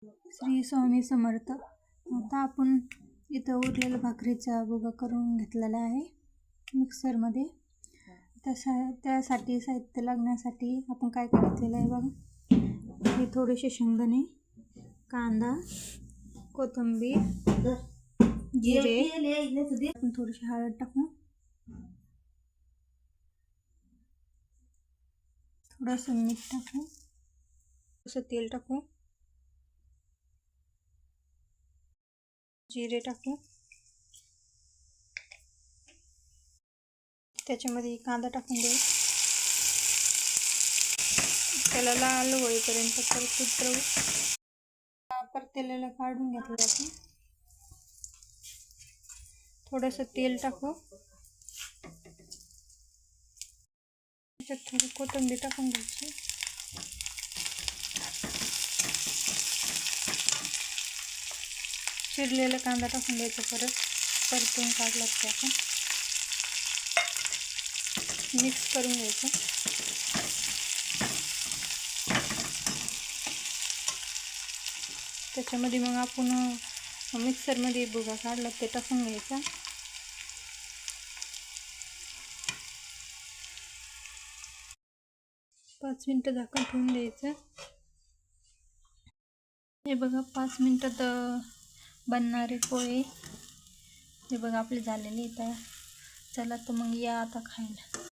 श्री स्वामी समर्थ. आता आपण इथं उरलेला भाकरीचा भुगा करून घेतलेला आहे मिक्सरमध्ये. त्यासाठी साहित्य लागण्यासाठी आपण काय घेतलेलं आहे बघा. हे थोडेसे शेंगदाणे, कांदा, कोथिंबीर, जिरे, आपण थोडीशी हळद टाकू, थोडंसं मीठ टाकू, थोडंसं तेल टाकू, जिरे टाकू, त्याच्यामध्ये कांदा टाकून देऊ, त्याला लाल होईपर्यंत परत उतरवू. परतेलेलं काढून घेतलं आपण. थोडंसं तेल टाकू, त्याच्यात थोडी कोथिंबीर टाकून घ्यायची, चिरलेला कांदा टाकून द्यायचा, परत परतून काढला ते आपण मिक्स करून घ्यायचं. त्याच्यामध्ये मग आपण मिक्सरमध्ये भुगा काढला ते टाकून घ्यायचा. पाच मिनटं झाकण ठेवून द्यायचं. हे बघा 5 मिनटात बनणारे पोहे हे बघा आपले झालेले आहेत. चला तर मग या आता खायला.